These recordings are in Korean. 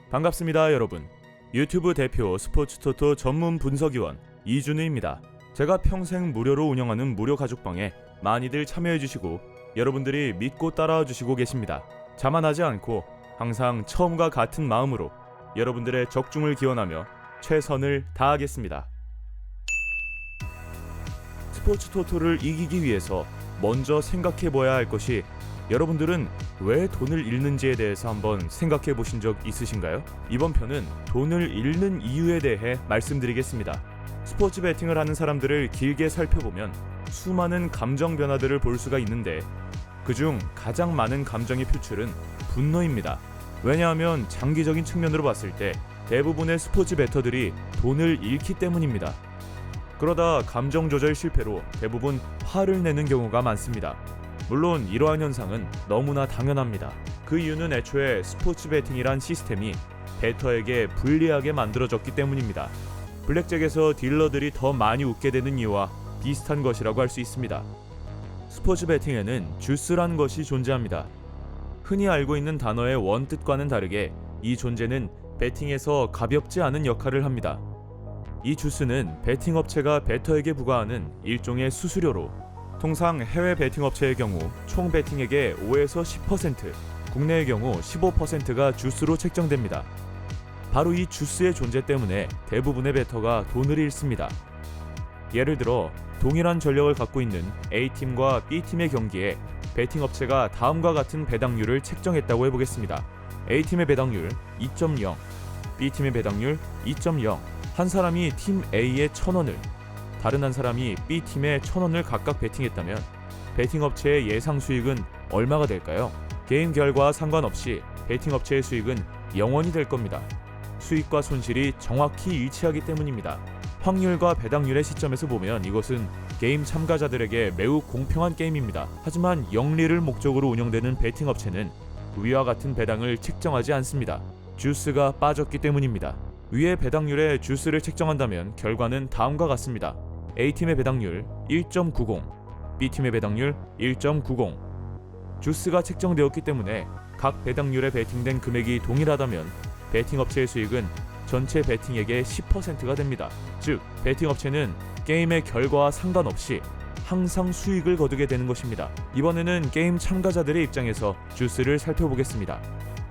반갑습니다, 여러분. 유튜브 대표 스포츠토토 전문 분석위원 이준우입니다. 제가 평생 무료로 운영하는 무료 가족방에 많이들 참여해주시고 여러분들이 믿고 따라와 주시고 계십니다. 자만하지 않고 항상 처음과 같은 마음으로 여러분들의 적중을 기원하며 최선을 다하겠습니다. 스포츠토토를 이기기 위해서 먼저 생각해봐야 할 것이, 여러분들은 왜 돈을 잃는지에 대해서 한번 생각해 보신 적 있으신가요? 이번 편은 돈을 잃는 이유에 대해 말씀드리겠습니다. 스포츠 베팅을 하는 사람들을 길게 살펴보면 수많은 감정 변화들을 볼 수가 있는데, 그중 가장 많은 감정의 표출은 분노입니다. 왜냐하면 장기적인 측면으로 봤을 때 대부분의 스포츠 베터들이 돈을 잃기 때문입니다. 그러다 감정 조절 실패로 대부분 화를 내는 경우가 많습니다. 물론 이러한 현상은 너무나 당연합니다. 그 이유는 애초에 스포츠 베팅이란 시스템이 베터에게 불리하게 만들어졌기 때문입니다. 블랙잭에서 딜러들이 더 많이 웃게 되는 이유와 비슷한 것이라고 할 수 있습니다. 스포츠 베팅에는 주스라는 것이 존재합니다. 흔히 알고 있는 단어의 원뜻과는 다르게 이 존재는 베팅에서 가볍지 않은 역할을 합니다. 이 주스는 베팅 업체가 베터에게 부과하는 일종의 수수료로, 통상 해외 베팅 업체의 경우 총 베팅액의 5에서 10%, 국내의 경우 15%가 주스로 책정됩니다. 바로 이 주스의 존재 때문에 대부분의 베터가 돈을 잃습니다. 예를 들어 동일한 전력을 갖고 있는 A팀과 B팀의 경기에 베팅 업체가 다음과 같은 배당률을 책정했다고 해보겠습니다. A팀의 배당률 2.0, B팀의 배당률 2.0. 한 사람이 팀 A에 1,000원을, 다른 한 사람이 B팀에 1,000원을 각각 베팅했다면 베팅 업체의 예상 수익은 얼마가 될까요? 게임 결과와 상관없이 베팅 업체의 수익은 0원이 될 겁니다. 수익과 손실이 정확히 일치하기 때문입니다. 확률과 배당률의 시점에서 보면 이것은 게임 참가자들에게 매우 공평한 게임입니다. 하지만 영리를 목적으로 운영되는 베팅 업체는 위와 같은 배당을 책정하지 않습니다. 주스가 빠졌기 때문입니다. 위의 배당률에 주스를 책정한다면 결과는 다음과 같습니다. A팀의 배당률 1.90, B팀의 배당률 1.90. 주스가 책정되었기 때문에 각 배당률에 베팅된 금액이 동일하다면 베팅 업체의 수익은 전체 베팅액의 10%가 됩니다. 즉, 베팅 업체는 게임의 결과와 상관없이 항상 수익을 거두게 되는 것입니다. 이번에는 게임 참가자들의 입장에서 주스를 살펴보겠습니다.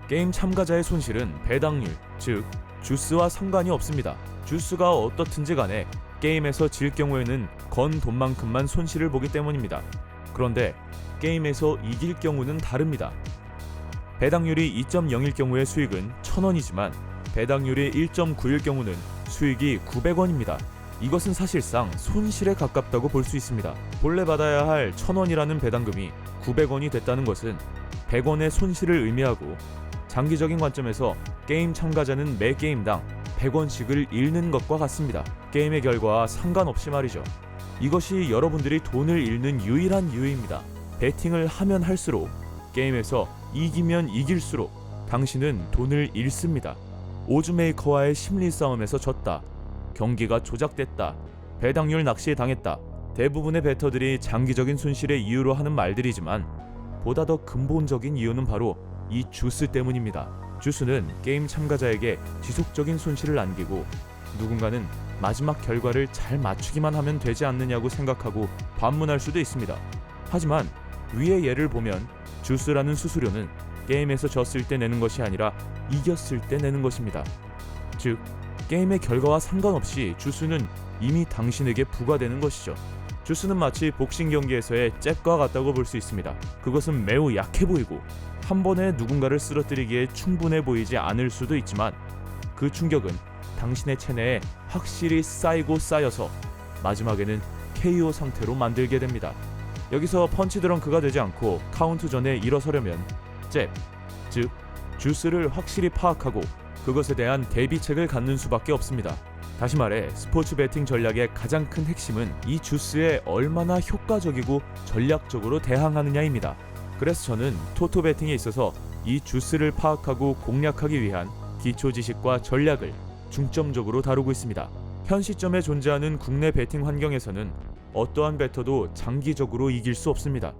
게임 참가자의 손실은 배당률, 즉 주스와 상관이 없습니다. 주스가 어떻든지 간에 게임에서 질 경우에는 건 돈만큼만 손실을 보기 때문입니다. 그런데 게임에서 이길 경우는 다릅니다. 배당률이 2.0일 경우의 수익은 1,000원이지만 배당률이 1.9일 경우는 수익이 900원입니다. 이것은 사실상 손실에 가깝다고 볼 수 있습니다. 본래 받아야 할 1,000원이라는 배당금이 900원이 됐다는 것은 100원의 손실을 의미하고, 장기적인 관점에서 게임 참가자는 매 게임당 100원씩을 잃는 것과 같습니다. 게임의 결과와 상관없이 말이죠. 이것이 여러분들이 돈을 잃는 유일한 이유입니다. 베팅을 하면 할수록, 게임에서 이기면 이길수록 당신은 돈을 잃습니다. 오즈메이커와의 심리 싸움에서 졌다, 경기가 조작됐다, 배당률 낚시에 당했다. 대부분의 베터들이 장기적인 손실의 이유로 하는 말들이지만 보다 더 근본적인 이유는 바로 이 주스 때문입니다. 주스는 게임 참가자에게 지속적인 손실을 안기고, 누군가는 마지막 결과를 잘 맞추기만 하면 되지 않느냐고 생각하고 반문할 수도 있습니다. 하지만 위의 예를 보면 주스라는 수수료는 게임에서 졌을 때 내는 것이 아니라 이겼을 때 내는 것입니다. 즉, 게임의 결과와 상관없이 주스는 이미 당신에게 부과되는 것이죠. 주스는 마치 복싱 경기에서의 잽과 같다고 볼 수 있습니다. 그것은 매우 약해 보이고 한 번에 누군가를 쓰러뜨리기에 충분해 보이지 않을 수도 있지만, 그 충격은 당신의 체내에 확실히 쌓이고 쌓여서 마지막에는 KO 상태로 만들게 됩니다. 여기서 펀치 드렁크가 되지 않고 카운트 전에 일어서려면 잽, 즉 주스를 확실히 파악하고 그것에 대한 대비책을 갖는 수밖에 없습니다. 다시 말해 스포츠 베팅 전략의 가장 큰 핵심은 이 주스에 얼마나 효과적이고 전략적으로 대항하느냐입니다. 그래서 저는 토토 베팅에 있어서 이 주스를 파악하고 공략하기 위한 기초 지식과 전략을 중점적으로 다루고 있습니다. 현 시점에 존재하는 국내 베팅 환경에서는 어떠한 베터도 장기적으로 이길 수 없습니다.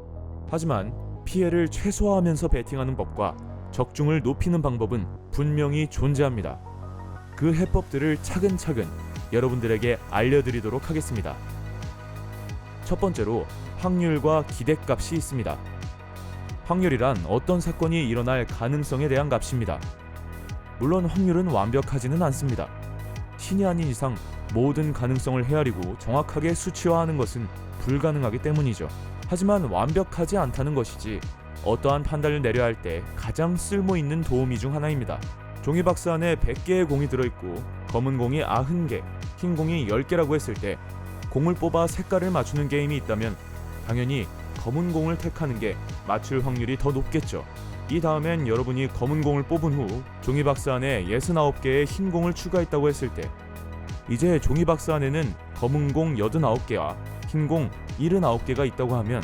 하지만 피해를 최소화하면서 베팅하는 법과 적중을 높이는 방법은 분명히 존재합니다. 그 해법들을 차근차근 여러분들에게 알려드리도록 하겠습니다. 첫 번째로 확률과 기대값이 있습니다. 확률이란 어떤 사건이 일어날 가능성에 대한 값입니다. 물론 확률은 완벽하지는 않습니다. 신이 아닌 이상 모든 가능성을 헤아리고 정확하게 수치화하는 것은 불가능하기 때문이죠. 하지만 완벽하지 않다는 것이지 어떠한 판단을 내려야 할 때 가장 쓸모있는 도우미 중 하나입니다. 종이박스 안에 100개의 공이 들어있고 검은 공이 90개, 흰 공이 10개라고 했을 때 공을 뽑아 색깔을 맞추는 게임이 있다면 당연히 검은 공을 택하는 게 맞출 확률이 더 높겠죠. 이 다음엔 여러분이 검은 공을 뽑은 후 종이박스 안에 69개의 흰 공을 추가했다고 했을 때 이제 종이박스 안에는 검은 공 89개와 흰 공 79개가 있다고 하면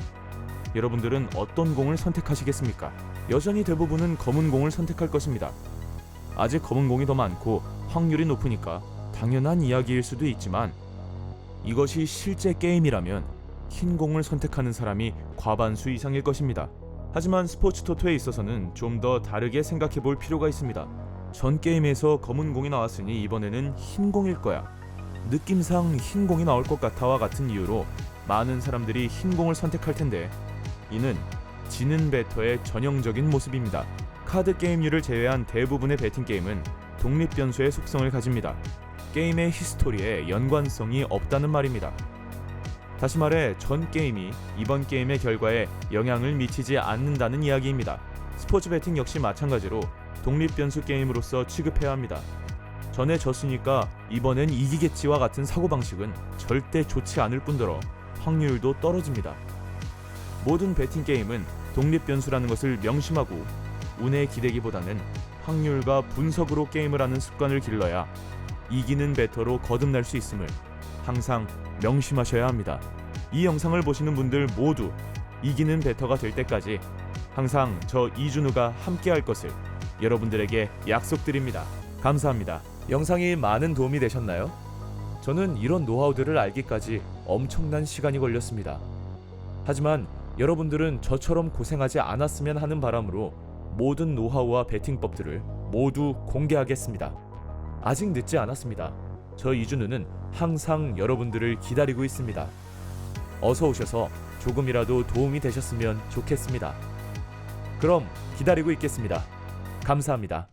여러분들은 어떤 공을 선택하시겠습니까? 여전히 대부분은 검은 공을 선택할 것입니다. 아직 검은 공이 더 많고 확률이 높으니까 당연한 이야기일 수도 있지만 이것이 실제 게임이라면 흰 공을 선택하는 사람이 과반수 이상일 것입니다. 하지만 스포츠 토토에 있어서는 좀 더 다르게 생각해 볼 필요가 있습니다. 전 게임에서 검은 공이 나왔으니 이번에는 흰 공일 거야. 느낌상 흰 공이 나올 것 같아와 같은 이유로 많은 사람들이 흰 공을 선택할 텐데 이는 지는 베터의 전형적인 모습입니다. 카드 게임류를 제외한 대부분의 베팅 게임은 독립 변수의 속성을 가집니다. 게임의 히스토리에 연관성이 없다는 말입니다. 다시 말해 전 게임이 이번 게임의 결과에 영향을 미치지 않는다는 이야기입니다. 스포츠 베팅 역시 마찬가지로 독립 변수 게임으로서 취급해야 합니다. 전에 졌으니까 이번엔 이기겠지와 같은 사고방식은 절대 좋지 않을 뿐더러 확률도 떨어집니다. 모든 베팅 게임은 독립 변수라는 것을 명심하고 운에 기대기보다는 확률과 분석으로 게임을 하는 습관을 길러야 이기는 베터로 거듭날 수 있음을 항상 명심하셔야 합니다. 이 영상을 보시는 분들 모두 이기는 베터가 될 때까지 항상 저 이준우가 함께할 것을 여러분들에게 약속드립니다. 감사합니다. 영상이 많은 도움이 되셨나요? 저는 이런 노하우들을 알기까지 엄청난 시간이 걸렸습니다. 하지만 여러분들은 저처럼 고생하지 않았으면 하는 바람으로 모든 노하우와 베팅법들을 모두 공개하겠습니다. 아직 늦지 않았습니다. 저 이준우는 항상 여러분들을 기다리고 있습니다. 어서 오셔서 조금이라도 도움이 되셨으면 좋겠습니다. 그럼 기다리고 있겠습니다. 감사합니다.